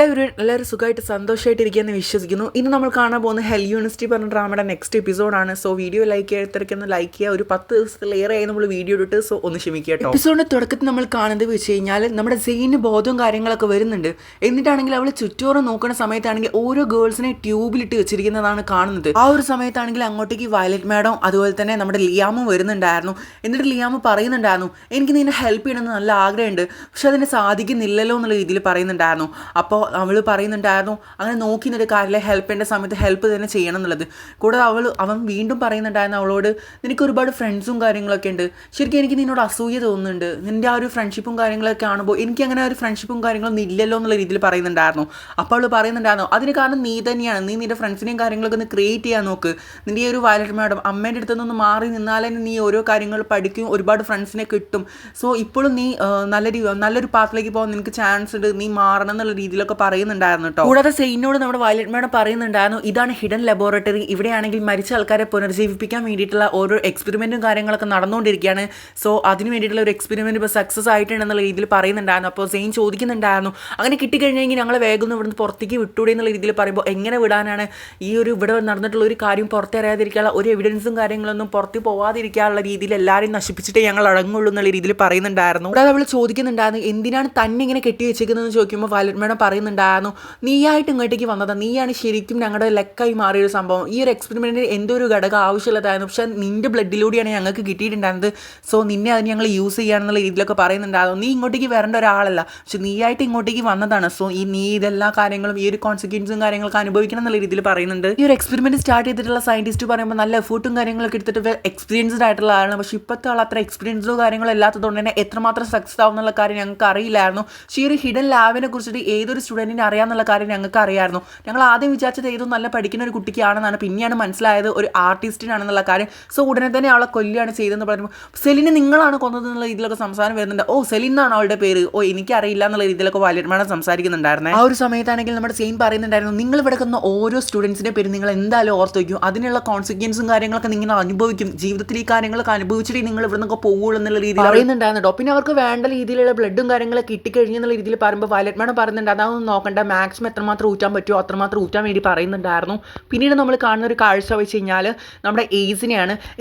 എല്ലാവരും സുഖമായിട്ട് സന്തോഷമായിട്ടിരിക്കുകയെന്ന് വിശ്വസിക്കുന്നു. ഇന്ന് നമ്മൾ കാണാൻ പോകുന്ന ഹെൽ യൂണിവേഴ്സിറ്റി പറഞ്ഞ ഡ്രാമയുടെ നെക്സ്റ്റ് എപ്പിസോഡാണ്. സോ വീഡിയോ ലൈക്ക് ചെയ്തിരിക്കുന്ന ലൈക്ക് ചെയ്യുക. ഒരു 10 ദിവസത്തിലേറെയായി നമ്മൾ വീഡിയോ ഇട്ട്, സോ ഒന്ന് ക്ഷമിക്കുക കേട്ടോ. എപ്പിസോഡിന്റെ തുടക്കത്തിൽ നമ്മൾ കാണുന്നത് വെച്ച് കഴിഞ്ഞാൽ നമ്മുടെ സെയിന് ബോധവും കാര്യങ്ങളൊക്കെ വരുന്നുണ്ട്. എന്നിട്ടാണെങ്കിൽ അവൾ ചുറ്റോറം നോക്കുന്ന സമയത്താണെങ്കിൽ ഓരോ ഗേൾസിനെ ട്യൂബിലിട്ട് വെച്ചിരിക്കുന്നതാണ് കാണുന്നത്. ആ ഒരു സമയത്താണെങ്കിൽ അങ്ങോട്ടേക്ക് വയലറ്റ് മാഡം അതുപോലെ തന്നെ നമ്മുടെ ലിയാമും വരുന്നുണ്ടായിരുന്നു. എന്നിട്ട് ലിയാമ് പറയുന്നുണ്ടായിരുന്നു, എനിക്ക് നിന്നെ ഹെൽപ്പ് ചെയ്യണമെന്ന് നല്ല ആഗ്രഹമുണ്ട്, പക്ഷെ അതിന് സാധിക്കുന്നില്ലല്ലോ എന്നുള്ള രീതിയിൽ പറയുന്നുണ്ടായിരുന്നു. അപ്പോൾ അവൾ പറയുന്നുണ്ടായിരുന്നു, അങ്ങനെ നോക്കി നിന്നൊരു കാര്യമില്ല, ഹെൽപ്പ് ചെയ്യേണ്ട സമയത്ത് ഹെൽപ്പ് തന്നെ ചെയ്യണം എന്നുള്ളത്. കൂടാതെ അവൻ വീണ്ടും പറയുന്നുണ്ടായിരുന്നു അവളോട്, നിനക്ക് ഒരുപാട് ഫ്രണ്ട്സും കാര്യങ്ങളൊക്കെ ഉണ്ട്, ശരിക്കും എനിക്ക് നിന്നോട് അസൂയ തോന്നുന്നുണ്ട്, നിൻ്റെ ആ ഒരു ഫ്രണ്ട്ഷിപ്പും കാര്യങ്ങളൊക്കെ കാണുമ്പോൾ എനിക്ക് അങ്ങനെ ഒരു ഫ്രണ്ട്ഷിപ്പും കാര്യങ്ങളൊന്നും ഇല്ലല്ലോ എന്നുള്ള രീതിയിൽ പറയുന്നുണ്ടായിരുന്നു. അപ്പോൾ അവൾ പറയുന്നുണ്ടായിരുന്നു, അതിന് കാരണം നീ തന്നെയാണ്, നീ നിൻ്റെ ഫ്രണ്ട്സിനെയും കാര്യങ്ങളൊക്കെ ഒന്ന് ക്രിയേറ്റ് ചെയ്യാൻ നോക്ക്. നിൻ്റെ ഈ ഒരു വയലറ്റ് മാഡം അമ്മേൻ്റെ അടുത്ത് നിന്ന് മാറി നിന്നാലേ നീ ഓരോ കാര്യങ്ങൾ പഠിക്കും, ഒരുപാട് ഫ്രണ്ട്സിനെ കിട്ടും. സോ ഇപ്പോഴും നീ നല്ലൊരു പാത്തിലേക്ക് പോകാൻ നിനക്ക് ചാൻസ് ഉണ്ട്, നീ മാറണം എന്നുള്ള രീതിയിലൊക്കെ പറയുന്നുണ്ടായിരുന്നു കേട്ടോ. കൂടാതെ സെയിനോട് നമ്മുടെ വയലറ്റ് മാഡം പറയുന്നുണ്ടായിരുന്നു, ഇതാണ് ഹിഡൻ ലബോറട്ടറി, ഇവിടെയാണെങ്കിൽ മരിച്ച ആൾക്കാരെ പുനർജീവിപ്പിക്കാൻ വേണ്ടിയിട്ടുള്ള ഓരോ എക്സ്പെരിമെന്റും കാര്യങ്ങളൊക്കെ നടന്നുകൊണ്ടിരിക്കുകയാണ്. സോ അതിന് വേണ്ടിയിട്ടുള്ള ഒരു എക്സ്പെരിമെന്റ് ഇപ്പോൾ സക്സസ് ആയിട്ടുണ്ടെന്നുള്ള രീതിയിൽ പറയുന്നുണ്ടായിരുന്നു. അപ്പോൾ സെയിൻ ചോദിക്കുന്നുണ്ടായിരുന്നു, അങ്ങനെ കിട്ടിക്കഴിഞ്ഞെങ്കിൽ ഞങ്ങൾ വേഗം ഇവിടുന്ന് പുറത്തേക്ക് വിട്ടൂടെ എന്നുള്ള രീതിയിൽ പറയുമ്പോൾ, എങ്ങനെ വിടാനാണ്, ഈ ഒരു ഇവിടെ നടന്നിട്ടുള്ള ഒരു കാര്യം പുറത്തറിയാതിരിക്കാനുള്ള ഒരു എവിഡൻസും കാര്യങ്ങളൊന്നും പുറത്ത് പോവാതിരിക്കാനുള്ള രീതിയിൽ എല്ലാവരെയും നശിപ്പിച്ചിട്ട് ഞങ്ങൾ അടങ്ങുള്ളൂ എന്നുള്ള രീതിയിൽ പറയുന്നുണ്ടായിരുന്നു. കൂടാതെ അവൾ ചോദിക്കുന്നുണ്ടായിരുന്നു, എന്തിനാണ് തന്നെ ഇങ്ങനെ കെട്ടി വെച്ചേക്കുന്നതെന്ന് ചോദിക്കുമ്പോൾ വയലറ്റ് മാഡം പറയുന്നുണ്ടായിരുന്നു, നീയായിട്ട് ഇങ്ങോട്ടേക്ക് വന്നതാണ്, നീയാണ് ശരിക്കും ഞങ്ങളുടെ ലെക്കായി മാറിയൊരു സംഭവം, ഈ ഒരു എക്സ്പെരിമെൻറ്റിന് എന്തോ ഒരു ഘടകം ആവശ്യമുള്ളതായിരുന്നു, പക്ഷേ നിൻ്റെ ബ്ലഡിലൂടെയാണ് ഞങ്ങൾക്ക് കിട്ടിയിട്ടുണ്ടായിരുന്നത്, സോ നിന്നെ അത് ഞങ്ങൾ യൂസ് ചെയ്യാണെന്നുള്ള രീതിയിലൊക്കെ പറയുന്നുണ്ടായിരുന്നു. നീ ഇങ്ങോട്ടേക്ക് വരേണ്ട ഒരാളല്ല, പക്ഷെ നീയായിട്ട് ഇങ്ങോട്ടേക്ക് വന്നതാണ്, സോ നീ ഇതെല്ലാ കാര്യങ്ങളും ഈ ഒരു കോൺസിക്വൻസും കാര്യങ്ങളൊക്കെ അനുഭവിക്കണം എന്നുള്ള രീതിയിൽ പറയുന്നുണ്ട്. ഈ ഒരു എക്സ്പെരിമെൻറ്റ് സ്റ്റാർട്ട് ചെയ്തിട്ടുള്ള സയൻറ്റിസ്റ്റ് പറയുമ്പോൾ നല്ല എഫേർട്ടും കാര്യങ്ങളൊക്കെ എടുത്തിട്ട് എക്സ്പീരിയൻസ്ഡ് ആയിട്ടുള്ള ആളാണ്, പക്ഷേ ഇപ്പോഴത്തെ ആൾ അത്ര എക്സ്പീരിയൻസോ കാര്യങ്ങളോ ഇല്ലാത്തതുകൊണ്ട് തന്നെ എത്രമാത്രം സക്സസ് ആവും എന്നുള്ള കാര്യം ഞങ്ങൾക്ക് അറിയില്ലായിരുന്നു. പക്ഷേ ഈ ഒരു ഹിഡൻ ലാബിനെ കുറിച്ചിട്ട് ഏതൊരു സ്റ്റുഡൻറ്റിനെ അറിയാമെന്നുള്ള കാര്യം ഞങ്ങൾക്ക് അറിയായിരുന്നു. ഞങ്ങൾ ആദ്യം വിചാരിച്ചത് ഏതോ നല്ല പഠിക്കുന്ന ഒരു കുട്ടിക്കാണെന്നാണ്, പിന്നെയാണ് മനസ്സിലായത് ഒരു ആർട്ടിസ്റ്റിനാണെന്നുള്ള കാര്യം. സോ ഉടനെ തന്നെ അവളെ കൊല്ലുകയാണ് ചെയ്തതെന്ന് പറയുമ്പോൾ, സെലിനെ നിങ്ങളാണ് കൊന്നതെന്നുള്ള രീതിയിലൊക്കെ സംസാരം വരുന്നുണ്ട്. ഓ സെലിൻ എന്നാണ് അവളുടെ പേര്, ഓ എനിക്കറിയില്ല എന്നുള്ള രീതിയിലൊക്കെ വയലറ്റ് മാഡം സംസാരിക്കുന്നുണ്ടായിരുന്നേ. ആ ഒരു സമയത്താണെങ്കിൽ നമ്മുടെ സെയിൻ പറയുന്നുണ്ടായിരുന്നു, നിങ്ങൾ ഇവിടെ കൊന്ന ഓരോ സ്റ്റുഡൻസിൻ്റെ പേര് നിങ്ങൾ എന്തായാലും ഓർത്ത് വയ്ക്കും, അതിനുള്ള കോൺസിക്വൻസും കാര്യങ്ങളൊക്കെ നിങ്ങൾ അനുഭവിക്കും, ജീവിതത്തിൽ ഈ കാര്യങ്ങളൊക്കെ അനുഭവിച്ചിട്ട് നിങ്ങൾ ഇവിടെ നിന്നൊക്കെ പോകുള്ളൂ എന്നുള്ള രീതിയിൽ പറയുന്നുണ്ടായിരുന്നു കേട്ടോ. പിന്നെ അവർക്ക് വേണ്ട രീതിയിലുള്ള ബ്ലഡും കാര്യങ്ങളൊക്കെ കിട്ടിക്കഴിഞ്ഞെന്നുള്ള രീതിയിൽ പറയുമ്പോൾ വയലറ്റ് മാഡം പറയുന്നുണ്ട്, അതൊന്നും നോക്കണ്ട, മാക്സിമം എത്രമാത്രം ഊറ്റാൻ പറ്റുമോ അത്രമാത്രം ഊറ്റാൻ വേണ്ടി പറയുന്നുണ്ടായിരുന്നു. പിന്നീട് നമ്മൾ കാണുന്ന ഒരു കാഴ്ച വെച്ച് കഴിഞ്ഞാൽ നമ്മുടെ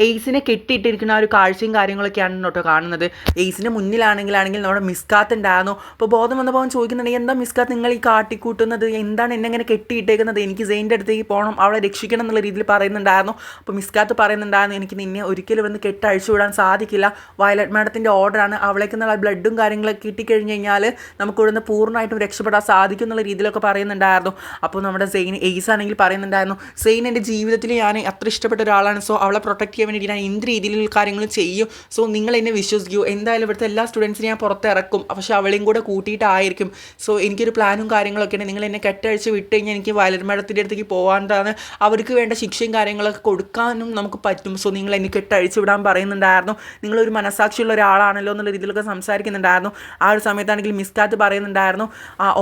എയ്സിനെ കെട്ടിയിട്ടിരിക്കുന്ന ആ ഒരു കാഴ്ചയും കാര്യങ്ങളൊക്കെയാണ് കേട്ടോ കാണുന്നത്. എയ്സിൻ്റെ മുന്നിലാണെങ്കിൽ നമ്മുടെ മിസ്കാത്ത് ഉണ്ടായിരുന്നു. അപ്പോൾ ബോധം വന്നപ്പോൾ അവൻ ചോദിക്കുന്നുണ്ടെങ്കിൽ, എന്താ മിസ്കാത്ത് നിങ്ങൾ ഈ കാട്ടിക്കൂട്ടുന്നത്, എന്താണ് എന്നെ ഇങ്ങനെ കെട്ടിയിട്ടേക്കുന്നത്, എനിക്ക് സെയിൻ്റെ അടുത്തേക്ക് പോകണം, അവളെ രക്ഷിക്കണം എന്നുള്ള രീതിയിൽ പറയുന്നുണ്ടായിരുന്നു. അപ്പോൾ മിസ്കാത്ത് പറയുന്നുണ്ടായിരുന്നു, എനിക്ക് നിന്നെ ഒരിക്കലും ഇവിടുന്ന് കെട്ടഴിച്ചു വിടാൻ സാധിക്കില്ല, വയലറ്റ് മാഡത്തിൻ്റെ ഓർഡറാണ്, അവളേക്ക് എന്നുള്ള ബ്ലഡും കാര്യങ്ങളൊക്കെ കിട്ടിക്കഴിഞ്ഞ് കഴിഞ്ഞാൽ നമുക്ക് ഇവിടുന്ന് പൂർണ്ണമായിട്ടും രക്ഷപ്പെടാൻ സാധിക്കും എന്നുള്ള രീതിയിലൊക്കെ പറയുന്നുണ്ടായിരുന്നു. അപ്പോൾ നമ്മുടെ എയ്സ് ആണെങ്കിൽ പറയുന്നുണ്ടായിരുന്നു, സെയിൻ എൻ്റെ ജീവിതത്തിൽ ഞാൻ അത്ര ഇഷ്ടപ്പെട്ട ഒരാളാണ്, സോ അവളെ പ്രൊട്ടക്ട് ചെയ്യാൻ വേണ്ടി ഞാൻ എന്ത് രീതിയിലുള്ള കാര്യങ്ങളും ചെയ്യും, സോ നിങ്ങൾ എന്നെ വിശ്വസിക്കൂ, എന്തായാലും ഇവിടുത്തെ എല്ലാ സ്റ്റുഡൻസിനെ ഞാൻ പുറത്തിറക്കും, പക്ഷേ അവളെയും കൂടെ കൂട്ടിയിട്ടായിരിക്കും, സോ എനിക്കൊരു പ്ലാനും കാര്യങ്ങളൊക്കെ ഉണ്ട്, നിങ്ങൾ എന്നെ കെട്ടഴിച്ച് വിട്ട് കഴിഞ്ഞാൽ എനിക്ക് വയലറ്റ് മാഡത്തിൻ്റെ അടുത്തേക്ക് പോകാനാണ്, അവർക്ക് വേണ്ട ശിക്ഷയും കാര്യങ്ങളൊക്കെ കൊടുക്കാനും നമുക്ക് പറ്റും, സോ നിങ്ങൾ എന്നെ കെട്ടഴിച്ച് വിടാൻ പറയുന്നുണ്ടായിരുന്നു, നിങ്ങളൊരു മനസ്സാക്ഷിയുള്ള ഒരാളാണല്ലോ എന്നുള്ള രീതിയിലൊക്കെ സംസാരിക്കുന്നുണ്ടായിരുന്നു. ആ ഒരു സമയത്താണെങ്കിൽ മിസ്കാത്ത് പറയുന്നുണ്ടായിരുന്നു,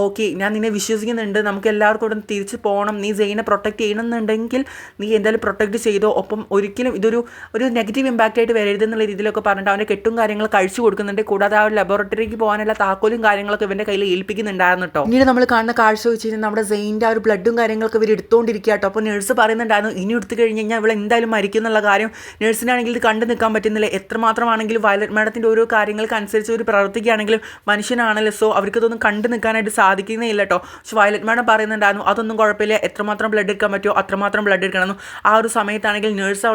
ഓക്കെ ഞാൻ നിന്നെ വിശ്വസിക്കുന്നുണ്ട്, നമുക്ക് എല്ലാവർക്കും ഇവിടെ തിരിച്ച് പോകണം, നീ സെയിനെ പ്രൊട്ടക്ട് ചെയ്യണമെന്നുണ്ടെങ്കിൽ നീ എന്തായാലും പ്രൊട്ടക്ട് ചെയ്തോ, ഒപ്പം ഒരിക്കലും ഇതൊരു നെഗറ്റീവ് ഇമ്പാക്റ്റ് ആയിട്ട് വരരുത് എന്നുള്ള രീതിയിലൊക്കെ പറഞ്ഞിട്ട് അവൻ്റെ കെട്ടും കാര്യങ്ങൾ കഴിച്ചു കൊടുക്കുന്നുണ്ട്. കൂടാതെ ആ ഒരു ലബോറട്ടറിക്ക് പോകാനുള്ള താക്കോലും കാര്യങ്ങളൊക്കെ ഇവൻ്റെ കയ്യിൽ ഏൽപ്പിക്കുന്നുണ്ടായിരുന്നു കേട്ടോ. പിന്നീട് നമ്മൾ കാണുന്ന കാഴ്ച വെച്ച് കഴിഞ്ഞാൽ നമ്മുടെ സെയിൻ്റെ ആ ഒരു ബ്ലഡും കാര്യങ്ങളൊക്കെ ഇവർ എടുത്തുകൊണ്ടിരിക്കുക കേട്ടോ. അപ്പോൾ നഴ്സ് പറയുന്നുണ്ടായിരുന്നു, ഇനി എടുത്തു കഴിഞ്ഞ് കഴിഞ്ഞാൽ ഇവിടെ എന്തായാലും മരിക്കും എന്നുള്ള കാര്യം. നഴ്സിനാണെങ്കിൽ ഇത് കണ്ടു നിൽക്കാൻ പറ്റുന്നില്ല, എത്രമാത്രമാണെങ്കിലും വയലറ്റ് മാഡത്തിൻ്റെ ഓരോ കാര്യങ്ങൾക്ക് അനുസരിച്ച് ഒരു പ്രവർത്തിക്കുകയാണെങ്കിലും മനുഷ്യനാണല്ലോ, സോ അവർക്കതൊന്നും കണ്ടു നിൽക്കാനായിട്ട് സാധിക്കുന്നേ ഇല്ല കേട്ടോ. പക്ഷെ വയലറ്റ് മാഡം പറയുന്നുണ്ടായിരുന്നു, അതൊന്നും കുഴപ്പമില്ല, എത്രമാത്രം ബ്ലഡ് എടുക്കാൻ പറ്റുമോ അത്രമാത്രം ബ്ലഡ് എടുക്കണമെന്നു. ആ ഒരു സമയത്താണെങ്കിൽ നഴ്സ്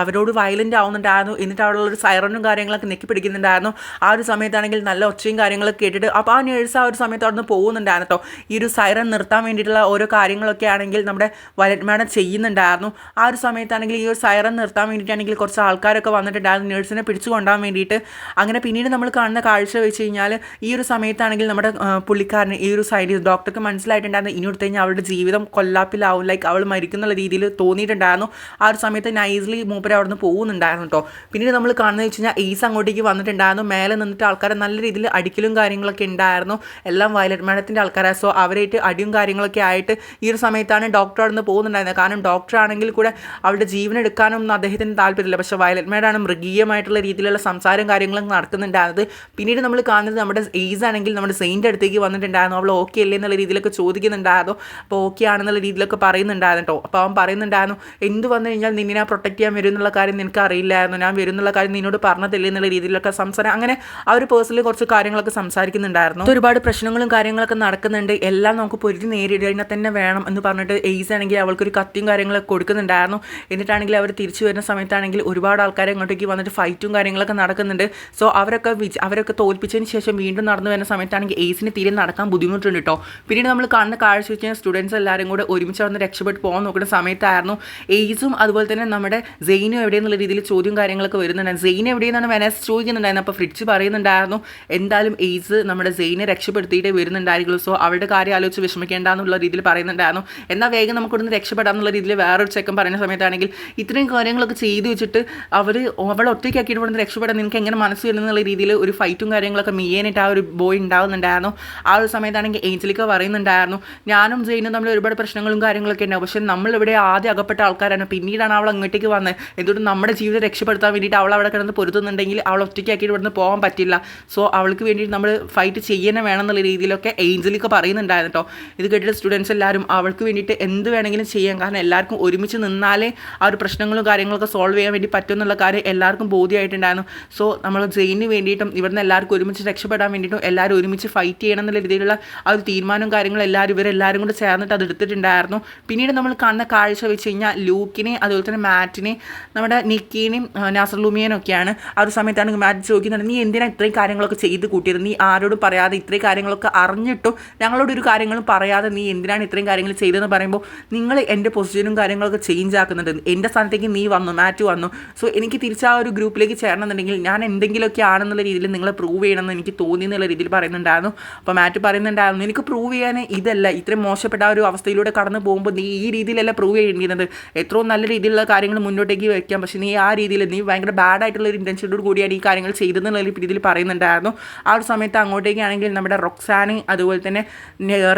അവരോട് വയലൻ്റ് ആവുന്നുണ്ടായിരുന്നു. എന്നിട്ട് അവിടെയുള്ളൊരു സൈറനും കാര്യങ്ങളൊക്കെ നെക്കി പിടിക്കുന്നുണ്ടായിരുന്നു. ആ ഒരു സമയത്താണെങ്കിൽ നല്ല ഒച്ചയും കാര്യങ്ങളൊക്കെ കേട്ടിട്ട് അപ്പോൾ ആ നഴ്സ് ആ ഒരു സമയത്ത് അവിടെ നിന്ന് പോകുന്നുണ്ടായിരുന്നു കേട്ടോ. ഈ ഒരു സൈറൻ നിർത്താൻ വേണ്ടിയിട്ടുള്ള ഓരോ കാര്യങ്ങളൊക്കെ ആണെങ്കിൽ നമ്മുടെ വയലറ്റ് മാഡം ചെയ്യുന്നുണ്ടായിരുന്നു. ആ ഒരു സമയത്താണെങ്കിൽ ഈ ഒരു സൈറൻ നിർത്താൻ വേണ്ടിയിട്ടാണെങ്കിൽ കുറച്ച് ആൾക്കാരൊക്കെ വന്നിട്ടുണ്ടായിരുന്നു നഴ്സിനെ പിടിച്ചു കൊണ്ടുപോകാൻ വേണ്ടിയിട്ട്. അങ്ങനെ പിന്നീട് നമ്മൾ കാണുന്ന കാഴ്ച വെച്ച് കഴിഞ്ഞാൽ ഈ ഒരു സമയത്താണെങ്കിൽ നമ്മുടെ പുള്ളിക്കാരന് ഈ ഒരു സൈഡ് ഡോക്ടർക്ക് മനസ്സിലായിട്ടുണ്ടായിരുന്നു, ഇനി എടുത്തു കഴിഞ്ഞാൽ അവളുടെ ജീവിതം കൊല്ലാപ്പിലാവും, ലൈക്ക് അവൾ മരിക്കുന്നുള്ള രീതിയിൽ തോന്നിയിട്ടുണ്ടായിരുന്നു. ആ ഒരു സമയത്ത് നൈസ്ലി മൂപ്പര് അവിടെ നിന്ന് പോകുന്നുണ്ടായിരുന്നു കേട്ടോ. പിന്നീട് നമ്മൾ കാണുന്നത് വെച്ച് കഴിഞ്ഞാൽ എയ്സ് അങ്ങോട്ടേക്ക് വന്നിട്ടുണ്ടായിരുന്നു. മേലെ നിന്നിട്ട് ആൾക്കാരെ നല്ല രീതിയിൽ അടിക്കലും കാര്യങ്ങളൊക്കെ ഉണ്ടായിരുന്നു. എല്ലാം വയലറ്റ് മാഡത്തിൻ്റെ ആൾക്കാരാണ്. സോ അവരായിട്ട് അടിയും കാര്യങ്ങളൊക്കെ ആയിട്ട് ഈ ഒരു സമയത്താണ് ഡോക്ടർ അവിടെ നിന്ന് പോകുന്നുണ്ടായിരുന്നത്. കാരണം ഡോക്ടർ ആണെങ്കിൽ കൂടെ അവളുടെ ജീവൻ എടുക്കാനൊന്നും അദ്ദേഹത്തിന് താല്പര്യമില്ല. പക്ഷേ വയലറ്റ് മാഡാണ് മൃഗീയമായിട്ടുള്ള രീതിയിലുള്ള സംസാരം കാര്യങ്ങളും നടക്കുന്നുണ്ടായിരുന്നത്. പിന്നീട് നമ്മൾ കാണുന്നത് നമ്മുടെ എയ്സ് ആണെങ്കിൽ നമ്മുടെ സെയിൻ്റെ അടുത്തേക്ക് വന്നിട്ടുണ്ടായിരുന്നു. അവൾ ഓക്കെ അല്ലേ എന്നുള്ള രീതിയിലൊക്കെ ചോദിക്കുന്നുണ്ടായിരുന്നു. അപ്പോൾ ഓക്കെ ആണെന്നുള്ള രീതിയിലൊക്കെ പറയുന്നുണ്ടായിരുന്നു കേട്ടോ. അപ്പോൾ അവൻ പറയുന്നുണ്ടായിരുന്നു എന്ത് വന്നു കഴിഞ്ഞാൽ നിന്നെ ഞാൻ പ്രൊട്ടക്ട് ചെയ്യാൻ വരും എന്നുള്ള കാര്യം നിനക്ക് അറിയില്ലായിരുന്നു, ഞാൻ വരും എന്നുള്ള കാര്യം നിന്നോട് പറഞ്ഞതില്ലേ എന്നുള്ള രീതിയിലൊക്കെ സംസാരം. അങ്ങനെ അവർ പേഴ്സണലി കുറച്ച് കാര്യങ്ങളൊക്കെ സംസാരിക്കുന്നുണ്ടായിരുന്നു. ഒരുപാട് പ്രശ്നങ്ങളും കാര്യങ്ങളൊക്കെ നടക്കുന്നുണ്ട്, എല്ലാം നമുക്ക് പൊരുതി നേരിടുക തന്നെ വേണം എന്ന് പറഞ്ഞിട്ട് എയ്സ് ആണെങ്കിൽ അവൾക്കൊരു കത്തിയും കാര്യങ്ങളൊക്കെ കൊടുക്കുന്നുണ്ടായിരുന്നു. എന്നിട്ടാണെങ്കിൽ അവർ തിരിച്ചു വരുന്ന സമയത്താണെങ്കിൽ ഒരുപാട് ആൾക്കാരെ ഇങ്ങോട്ടേക്ക് വന്നിട്ട് ഫൈറ്റും കാര്യങ്ങളൊക്കെ നടക്കുന്നുണ്ട്. സോ അവരൊക്കെ തോൽപ്പിച്ചതിന് ശേഷം വീണ്ടും നടന്നു വരുന്ന സമയത്താണെങ്കിൽ എയ്സിന് തീരെ നടക്കാൻ ബുദ്ധിമുട്ടുണ്ട് കേട്ടോ. പിന്നീട് നമ്മൾ കാണുന്ന കാഴ്ച വെച്ച് കഴിഞ്ഞാൽ സ്റ്റുഡൻസ് എല്ലാവരും കൂടെ ഒരുമിച്ച് വന്ന് രക്ഷപ്പെട്ട് പോകാൻ നോക്കുന്ന സമയത്തായിരുന്നു എയ്സും അതുപോലെ തന്നെ നമ്മുടെ സെയിനും എവിടെയെന്നുള്ള രീതിയിൽ ചോദ്യം കാര്യങ്ങളൊക്കെ വരുന്നുണ്ടായിരുന്നു. സെയിൻ എവിടെയെന്നാണ് വെനസ് ചോദിക്കുന്നുണ്ടായിരുന്നു. അപ്പോൾ ഫ്രിഡ്ജ് പറയുന്നുണ്ടായിരുന്നു എന്തായാലും എയ്സ് നമ്മുടെ സെയിനെ രക്ഷപ്പെടുത്തിയിട്ടേ വരുന്നുണ്ടായിരിക്കുള്ളൂ, സോ അവളുടെ കാര്യം ആലോചിച്ച് വിഷമിക്കേണ്ട എന്നുള്ള രീതിയിൽ പറയുന്നുണ്ടായിരുന്നു. എന്നാൽ വേഗം നമുക്കിവിടുന്ന് രക്ഷപ്പെടാമെന്നുള്ള രീതിയിൽ വേറൊരു ചെക്കൻ പറയുന്ന സമയത്താണെങ്കിൽ ഇത്രയും കാര്യങ്ങളൊക്കെ ചെയ്തു വെച്ചിട്ട് അവളെ ഒറ്റയ്ക്കാക്കിയിട്ട് ഇവിടുന്ന് രക്ഷപ്പെടാൻ നിങ്ങൾക്ക് എങ്ങനെ മനസ്സ് വരുന്നുള്ള രീതിയിൽ ഒരു ഫൈറ്റും കാര്യങ്ങളൊക്കെ മീയാനായിട്ട് ആ ഒരു ബോയ് ഉണ്ടാകുന്നുണ്ടായിരുന്നു. ആ ഒരു സമയത്താണെങ്കിൽ ഏഞ്ചലിക്ക പറയുന്നുണ്ടായിരുന്നു ഞാനും സെയിനും തമ്മിൽ ഒരുപാട് പ്രശ്നങ്ങളും കാര്യങ്ങളൊക്കെ ഉണ്ടാവും, പക്ഷേ നമ്മളിവിടെ ആദ്യം അകപ്പെട്ട ആൾക്കാരാണ്, പിന്നീടാണ് അവൾ അങ്ങോട്ടേക്ക് വന്നത്, എന്തുകൊണ്ട് നമ്മുടെ ജീവിതം രക്ഷപ്പെടുത്താൻ വേണ്ടിയിട്ട് അവൾ അവിടെ കിടന്ന് പൊരുത്തുന്നുണ്ടെങ്കിൽ അവൾ ഒറ്റയ്ക്കാക്കിയിട്ട് ഇവിടുന്ന് പോകാൻ പറ്റില്ല, സോ അവൾക്ക് വേണ്ടിയിട്ട് നമ്മൾ ഫൈറ്റ് ചെയ്യാൻ വേണമെന്നുള്ള രീതിയിലൊക്കെ ഏഞ്ചലിക്ക പറയുന്നുണ്ടായിരുന്നു കേട്ടോ. ഇത് കേട്ടിട്ട് സ്റ്റുഡൻസ് എല്ലാവരും അവൾക്ക് വേണ്ടിയിട്ട് എന്ത് വേണമെങ്കിലും ചെയ്യാം, കാരണം എല്ലാവർക്കും ഒരുമിച്ച് നിന്നാലേ ആ ഒരു പ്രശ്നങ്ങളും കാര്യങ്ങളൊക്കെ സോൾവ് ചെയ്യാൻ വേണ്ടി പറ്റും എന്നുള്ള കാര്യം എല്ലാവർക്കും ബോധ്യമായിട്ടുണ്ടായിരുന്നു. സോ നമ്മൾ ജെയിന് വേണ്ടിയിട്ടും ഇവിടുന്ന് എല്ലാവർക്കും ഒരുമിച്ച് രക്ഷപ്പെടാൻ വേണ്ടിയിട്ടും എല്ലാവരും ഒരുമിച്ച് ഫൈറ്റ് ചെയ്യണം എന്നുള്ള രീതിയിലുള്ള ആ ഒരു തീരുമാനവും കാര്യങ്ങളും ഇവരെല്ലാവരും കൂടെ ചേർന്നിട്ട് അത് എടുത്തിട്ടുണ്ടായിരുന്നു. പിന്നീട് നമ്മൾ കാണുന്ന കാഴ്ച വെച്ച് കഴിഞ്ഞാൽ ലൂക്കിനെ അതുപോലെ തന്നെ മാറ്റിനെ നമ്മുടെ നിക്കീനെയും നാസർലൂമിയനും ഒക്കെയാണ്. ആ ഒരു സമയത്താണ് മാറ്റ് ചോദിക്കുന്നുണ്ട് നീ എന്തിനാണ് ഇത്രയും കാര്യങ്ങളൊക്കെ ചെയ്ത് കൂട്ടിയത്, നീ ആരോടും പറയാതെ ഇത്രയും കാര്യങ്ങളൊക്കെ അറിഞ്ഞിട്ടും ഞങ്ങളോട് ഒരു കാര്യങ്ങളും പറയാതെ നീ എന്തിനാണ് ഇത്രയും കാര്യങ്ങൾ ചെയ്തതെന്ന് പറയുമ്പോൾ നിങ്ങൾ എൻ്റെ പൊസിഷനും കാര്യങ്ങളൊക്കെ ചേഞ്ച് ആക്കുന്നുണ്ട്, എൻ്റെ സ്ഥാനത്തേക്ക് നീ വന്നു, മാറ്റ് വന്നു, സോ എനിക്ക് തിരിച്ച് ആ ഒരു ഗ്രൂപ്പിലേക്ക് ചേരണമെന്നുണ്ടെങ്കിൽ ഞാൻ എന്തെങ്കിലുമൊക്കെ ആണെന്നുള്ള രീതിയിൽ നിങ്ങളെ പ്രൂവ് ചെയ്യണമെന്ന് എനിക്ക് തോന്നി എന്നുള്ള രീതിയിൽ പറയുന്നുണ്ടായിരുന്നു. അപ്പോൾ മാറ്റ് പറയുന്നുണ്ടായിരുന്നു എനിക്ക് പ്രൂവ് ചെയ്യാൻ ഇതല്ല, ഇത്രയും മോശപ്പെട്ട ആ ഒരു അവസ്ഥയിലൂടെ കടന്നു പോകുമ്പോൾ നീ ഈ രീതിയിലല്ല പ്രൂവ് ചെയ്യേണ്ടിയിരുന്നത്, എത്രയും നല്ല രീതിയിലുള്ള കാര്യങ്ങൾ മുന്നോട്ടേക്ക് വയ്ക്കാം, പക്ഷേ നീ ആ രീതിയിൽ നീ ഭയങ്കര ബാഡ് ആയിട്ടുള്ള ഒരു ഇൻറ്റൻഷനോട് കൂടിയാണ് ഈ കാര്യങ്ങൾ ചെയ്തതെന്നുള്ള രീതിയിൽ പറയുന്നുണ്ടായിരുന്നു. ആ ഒരു സമയത്ത് അങ്ങോട്ടേക്കാണെങ്കിൽ നമ്മുടെ റൊക്സാനും അതുപോലെ തന്നെ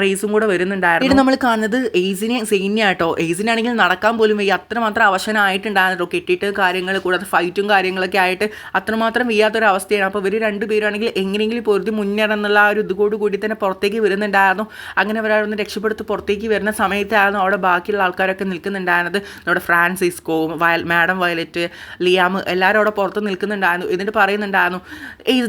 റേസും കൂടെ വരുന്നുണ്ടായിരുന്നു. ഇത് നമ്മൾ കാണുന്നത് എയ്സിനെ സെയിനെയാട്ടോ. എയ്സിനാണെങ്കിൽ നടക്കാൻ പോലും വയ്യ, അത്രമാത്രം അവശനായിട്ടുണ്ടായിരുന്നു, കെട്ടിയിട്ട് കാര്യങ്ങൾ കൂടാതെ ഫൈറ്റും കാര്യങ്ങളൊക്കെ ആയിട്ട് അത്രമാത്രം വയ്യാത്തൊരവസ്ഥയാണ്. അപ്പോൾ ഇവർ രണ്ടുപേരാണെങ്കിൽ എങ്ങനെയെങ്കിലും പൊരുതി മുന്നേറെന്നുള്ള ആ ഒരു ഇതുകൂടി കൂടി തന്നെ പുറത്തേക്ക് വരുന്നുണ്ടായിരുന്നു. അങ്ങനെ അവരവിടുന്ന് രക്ഷപ്പെടുത്ത് പുറത്തേക്ക് വരുന്ന സമയത്തായിരുന്നു അവിടെ ബാക്കിയുള്ള ആൾക്കാരൊക്കെ നിൽക്കുന്നുണ്ടായിരുന്നത്. നമ്മുടെ ഫ്രാൻസിസ്കോ, മാഡം വയലറ്റ്, ലിയാം എല്ലാവരും അവിടെ പുറത്ത് നിൽക്കുന്നുണ്ടായിരുന്നു. എന്നിട്ട് പറയുന്നുണ്ടായിരുന്നു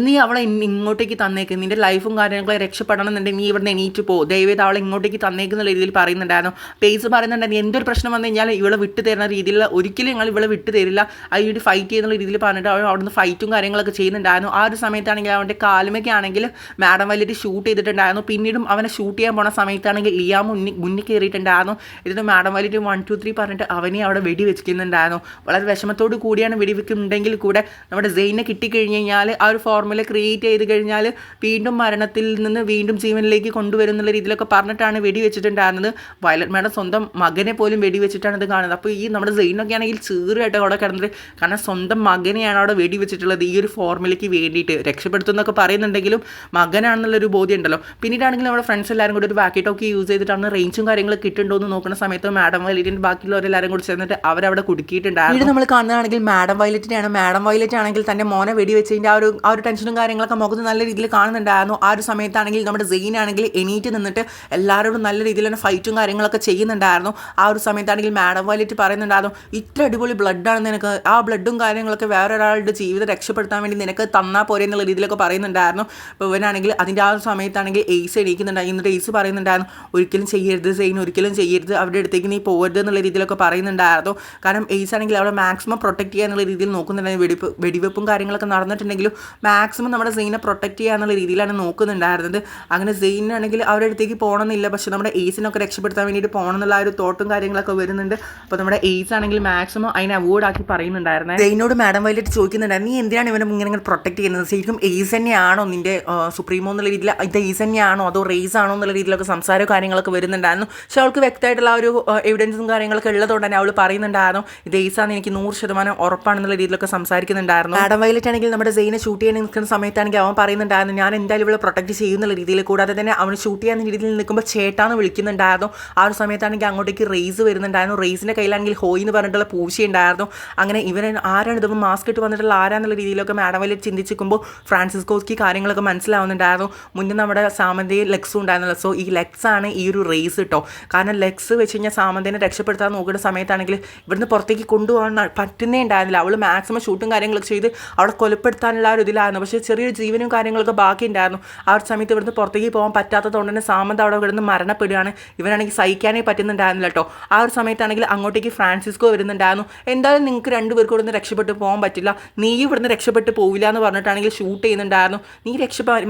നീ അവളെ ഇങ്ങോട്ടേക്ക് തന്നേക്ക്, നിൻ്റെ ലൈഫും കാര്യങ്ങളെ രക്ഷപ്പെടണം എന്നുണ്ടെങ്കിൽ നീ ഇവിടുന്ന് എണീറ്റ് പോ, ദയവേത് അവളെ ഇങ്ങോട്ടേക്ക് തന്നേക്കുന്ന രീതിയിൽ പറയുന്നുണ്ടായിരുന്നു. പേസ് പറയുന്നുണ്ടായിരുന്നു എന്തൊരു പ്രശ്നം വന്നു കഴിഞ്ഞാൽ ഇവളെ വിട്ടു തരുന്ന രീതിയിൽ ഒരിക്കലും ഞങ്ങൾ ഇവളെ വിട്ടു തരില്ല, അതിനുവേണ്ടി ഫൈറ്റ് ചെയ്യുന്ന രീതിയിൽ പറഞ്ഞിട്ട് അവൾ അവിടുന്ന് ഫൈറ്റും കാര്യങ്ങളൊക്കെ ചെയ്യുന്നുണ്ടായിരുന്നു. ആ ഒരു സമയത്താണെങ്കിൽ അവൻ്റെ കാലുമൊക്കെ ആണെങ്കിൽ മാഡം വയലറ്റ് ഷൂട്ട് ചെയ്തിട്ടുണ്ടായിരുന്നു. പിന്നീടും അവനെ ഷൂട്ട് ചെയ്യാൻ പോണ സമയത്താണെങ്കിൽ ലിയാം മുന്നിൽ കയറിയിട്ടുണ്ടായിരുന്നു. എന്നിട്ട് മാഡം വയലറ്റ് 1 2 3 പറഞ്ഞിട്ട് അവനെ അവിടെ വെടി വെച്ചിട്ടുണ്ടായിരുന്നു. വളരെ വിഷമത്തോട് കൂടിയാണ് വെടിവെക്കുന്നുണ്ടെങ്കിൽ കൂടെ നമ്മുടെ സെയിനെ കിട്ടിക്കഴിഞ്ഞ് കഴിഞ്ഞാൽ ആ ഒരു ഫോർമുല ക്രിയേറ്റ് ചെയ്ത് കഴിഞ്ഞാൽ വീണ്ടും മരണത്തിൽ നിന്ന് വീണ്ടും ജീവനിലേക്ക് കൊണ്ടുവരുന്നുള്ള രീതിയിലൊക്കെ പറഞ്ഞിട്ടാണ് വെടി വെച്ചിട്ടുണ്ടായിരുന്നത്. വയലറ്റ് മാഡം സ്വന്തം മകനെ പോലും വെടി വെച്ചിട്ടാണ് ഇത് കാണുന്നത്. അപ്പോൾ ഈ നമ്മുടെ സെയിനൊക്കെ ആണെങ്കിൽ ചീറുമായിട്ട് അവിടെ കിടന്നത്, കാരണം സ്വന്തം മകനെയാണ് അവിടെ വെടി വെച്ചിട്ടുള്ളത് ഈ ഒരു ഫോർമുലയ്ക്ക് വേണ്ടിയിട്ട്. രക്ഷപ്പെടുത്തുന്നൊക്കെ പറയുന്നുണ്ടെങ്കിലും മകനാണെന്നുള്ളൊരു ബോധ്യം ഉണ്ടല്ലോ. പിന്നീടാണെങ്കിൽ നമ്മുടെ ഫ്രണ്ട്സ് എല്ലാവരും കൂടി ഒരു വാക്കി ടോക്കി യൂസ് ചെയ്തിട്ടാണ് റേഞ്ചും കാര്യങ്ങളൊക്കെ കിട്ടുണ്ടോ എന്ന് നോക്കുന്ന സമയത്ത് മാഡം വയലറ്റിൻ്റെ ബാക്കിയുള്ളവരെല്ലാവരും കൂടി ചേർന്നിട്ട് അവരവിടെ കുടുക്കിയിട്ടുണ്ടായിരുന്നു. ഇത് നമ്മൾ കാണുന്നതാണെങ്കിൽ മാഡം വയലറ്റിനെയാണ്. മാഡം വയലറ്റ് ആണെങ്കിൽ തൻ്റെ മോനെ വെടി വെച്ചതിൻ്റെ ആ ഒരു ടെൻഷനും കാര്യങ്ങളൊക്കെ മുഖത്ത് നല്ല രീതിയിൽ കാണുന്നുണ്ടായിരുന്നു. ആ ഒരു സമയത്താണെങ്കിൽ നമ്മുടെ സെയിൻ ആണെങ്കിൽ എണീറ്റ് നിന്നിട്ട് എല്ലാവരോടും നല്ല രീതിയിൽ തന്നെ ഫൈറ്റും കാര്യങ്ങളൊക്കെ ചെയ്യുന്നുണ്ടായിരുന്നു. ആ ഒരു സമയത്താണെങ്കിൽ മാഡം വയലറ്റ് പറയുന്നുണ്ടായിരുന്നു ഇത്ര അടിപൊളി ബ്ലഡാണ് നിനക്ക്, ആ ബ്ലഡും കാര്യങ്ങളൊക്കെ വേറൊരാളുടെ ജീവിതം രക്ഷപ്പെടുത്താൻ വേണ്ടി നിനക്ക് തന്നാൽ പോരെ എന്നുള്ള രീതിയിലൊക്കെ പറയുന്നുണ്ടായിരുന്നു. അപ്പോൾ ഇവനാണെങ്കിൽ അതിൻ്റെ ആ ഒരു സമയത്താണെങ്കിൽ എയ്സ് എണീക്കുന്നുണ്ടായി. എന്നിട്ട് എയ്സ് പറയുന്നുണ്ടായിരുന്നു ഒരിക്കലും ചെയ്യരുത് സെയിൻ, ഒരിക്കലും ചെയ്യരുത്, അവരുടെ അടുത്തേക്ക് നീ പോകരുത് എന്നുള്ള രീതിയിലൊക്കെ പറയുന്നുണ്ടായിരുന്നു. കാരണം എയ്സ് ആണെങ്കിൽ അവളെ മാക്സിമം പ്രൊട്ടക്ട് ചെയ്യുക എന്നുള്ള രീതിയിൽ നോക്കുന്നുണ്ടായിരുന്നു. വെടിവെപ്പും കാര്യങ്ങളൊക്കെ നടന്നിട്ടുണ്ടെങ്കിലും മാക്സിമം നമ്മുടെ സെയിനെ പ്രൊട്ടക്ട് ചെയ്യുക എന്നുള്ള രീതിയിലാണ് നോക്കുന്നുണ്ടായിരുന്നത്. അങ്ങനെ സെയിനാണെങ്കിൽ അവരുടെ അടുത്തേക്ക് പോകണമെന്നില്ല, പക്ഷേ നമ്മുടെ എയ്സിനൊക്കെ രക്ഷപ്പെടുത്താൻ വേണ്ടിയിട്ട് പോകണം എന്നുള്ള ആ ഒരു തോട്ടും കാര്യങ്ങളൊക്കെ വരുന്നുണ്ട്. അപ്പോൾ നമ്മുടെ എയ്സ് ആണെങ്കിൽ മാക്സിമം അതിനെ അവോയ്ഡാക്കി പറയുന്നുണ്ടായിരുന്നു. സെയിനോട് മാഡം വയലറ്റ് ചോദിക്കുന്നുണ്ടായിരുന്നു നീ എന്തിനാണ് ഇവനെ ഇങ്ങനെ പ്രൊട്ടക്ട് ചെയ്യുന്നത്, ശരിക്കും എയ്സ് തന്നെയാണോ നിൻ്റെ സുപ്രീമോ എന്നുള്ള രീതിയിൽ, ഇത് എയ്സ് തന്നെയാണോ അതോ റേസ് ആണോ എന്നുള്ള രീതിയിലൊക്കെ സംസാരവും കാര്യങ്ങളൊക്കെ വരുന്നുണ്ടായിരുന്നു. പക്ഷേ അവൾക്ക് വ്യക്തമായിട്ടുള്ള ആ ഒരു എവിഡൻസും കാര്യങ്ങളൊക്കെ ഉള്ളതുകൊണ്ട് തന്നെ അവൾ പറയുന്നുണ്ടായിരുന്നു ഇത് എയ്സാന്ന് എനിക്ക് 100% ഉറപ്പാണെന്നുള്ള രീതിയിലൊക്കെ സംസാരിക്കുന്നുണ്ടായിരുന്നു. മാഡം വയലറ്റ് ആണെങ്കിൽ നമ്മുടെ സെയിനെ ഷൂട്ട് ചെയ്യാൻ നിൽക്കുന്ന സമയത്താണെങ്കിൽ അവൻ പറയുന്നുണ്ടായിരുന്നു ഞാൻ എന്തായാലും ഇവളെ പ്രൊട്ടക്ട് ചെയ്യുന്നുള്ള രീതിയിൽ. കൂടാതെ തന്നെ അവന് ഷൂട്ട് ചെയ്യാൻ രീതിയിൽ നിൽക്കുമ്പോൾ ചേട്ടാന്ന് വിളിക്കുന്നുണ്ടായിരുന്നു. ആ ഒരു സമയത്താണെങ്കിൽ അങ്ങോട്ടേക്ക് റേസ് വരുന്നുണ്ടായിരുന്നു. റേസിൻ്റെ കയ്യിലാണെങ്കിൽ ഹോയ് എന്ന് പറഞ്ഞിട്ടുള്ള പൂശയുണ്ടായിരുന്നു. അങ്ങനെ ഇവനെ ആരാണ് ഇതൊന്നും മാസ്ക് ഇട്ട് വന്നിട്ടുള്ള ആരാന്നുള്ള രീതിയിലൊക്കെ മാഡം വയലറ്റ് ചിന്തിച്ചിരിക്കുമ്പോൾ ഫ്രാൻസിസ്കോസ്ക്ക് കാര്യങ്ങളൊക്കെ മനസ്സിലാവുന്നുണ്ടായിരുന്നു. മുന്നേ നമ്മുടെ സാമന്തയെ ലെക്സും ഉണ്ടായിരുന്നല്ലോ. സോ ഈ ലെക്സ് ആണ് ഈ ഒരു റേസ് കേട്ടോ. കാരണം ലെക്സ് വെച്ച് കഴിഞ്ഞാൽ സാമന്തേനെ രക്ഷപ്പെടുത്താൻ നോക്കുന്ന സമയത്താണെങ്കിൽ ഇവിടുന്ന് പുറത്തേക്ക് കൊണ്ടുപോകാൻ പറ്റുന്നേ ഉണ്ടായിരുന്നില്ല. അവൾ മാക്സിമം ഷൂട്ടും കാര്യങ്ങളൊക്കെ ചെയ്ത് അവളെ കൊലപ്പെടുത്താനുള്ള ഒരു ഇതിലായിരുന്നു. പക്ഷേ ചെറിയൊരു ജീവനും കാര്യങ്ങളൊക്കെ ബാക്കി ഉണ്ടായിരുന്നു. ആ ഒരു സമയത്ത് ഇവിടുന്ന് പുറത്തേക്ക് പോകാൻ പറ്റാത്തതുകൊണ്ട് തന്നെ സാമന്ത അവിടെ ഇവിടുന്ന് മരണപ്പെടുകയാണ്. ഇവനാണെങ്കിൽ സഹിക്കാനേ പറ്റുന്നുണ്ടായിരുന്നില്ല കേട്ടോ. ആ ഒരു സമയത്താണെങ്കിൽ അങ്ങോട്ടേക്ക് ഫ്രാൻസിസ്കോ വരുന്നുണ്ടായിരുന്നു. എന്തായാലും നിങ്ങൾക്ക് രണ്ടുപേർക്കും ഇവിടുന്ന് രക്ഷപ്പെട്ട് പോകാൻ പറ്റില്ല, നീ ഇവിടുന്ന് രക്ഷപ്പെട്ട് പോവില്ല എന്ന് പറഞ്ഞിട്ടാണെങ്കിൽ ഷൂട്ട് ചെയ്യുന്നുണ്ടായിരുന്നു. നീ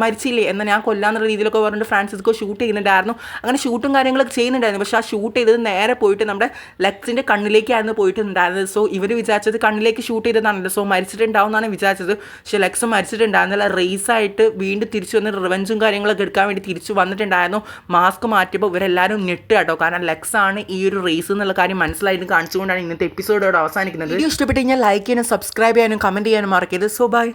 മരിച്ചില്ലേ എന്നാൽ ഞാൻ കൊല്ലാന്നുള്ള രീതിയിലൊക്കെ പറഞ്ഞിട്ട് ഫ്രാൻസിസ്കോ ഷൂട്ട് ചെയ്യുന്നുണ്ടായിരുന്നു. അങ്ങനെ ഷൂട്ടും കാര്യങ്ങളൊക്കെ ചെയ്യുന്നുണ്ടായിരുന്നു. പക്ഷേ ആ ഷൂട്ട് ചെയ്തത് നേരെ പോയിട്ട് നമ്മുടെ ലെക്സിൻ്റെ കണ്ണിലേക്കായിരുന്നു പോയിട്ടുണ്ടായിരുന്നത്. സോ ഇവർ വിചാരിച്ചത് കണ്ണിലേക്ക് ഷൂട്ട് ചെയ്തതാണല്ലോ, സോ മരിച്ചിട്ടുണ്ടാവും എന്നാണ് വിചാരിച്ചത്. പക്ഷേ ലെക്സ് മരിച്ചിട്ടുണ്ടായിരുന്നില്ല. റേസായിട്ട് വീണ്ടും തിരിച്ചു വന്ന് റിവെഞ്ചും കാര്യങ്ങളൊക്കെ എടുക്കാൻ വേണ്ടി തിരിച്ചു വന്നിട്ടുണ്ടായിരുന്നു. മാസ്ക് മാറ്റിയപ്പോൾ ഇവരെല്ലാവരും ഞെട്ട് കേട്ടോ. കാരണം ലെക്സ് ആണ് ഈ ഒരു റേസ് എന്നുള്ള കാര്യം മനസ്സിലായിട്ട് കാണിച്ചുകൊണ്ടാണ് ഇന്നത്തെ എപ്പിസോഡോട് അവസാനിക്കുന്നത്. വീഡിയോ ഇഷ്ടപ്പെട്ട് കഴിഞ്ഞാൽ ലൈക്ക് ചെയ്യാനും സബ്സ്ക്രൈബ് ചെയ്യാനും കമൻറ്റ് ചെയ്യാനും മറക്കരുത്. So by.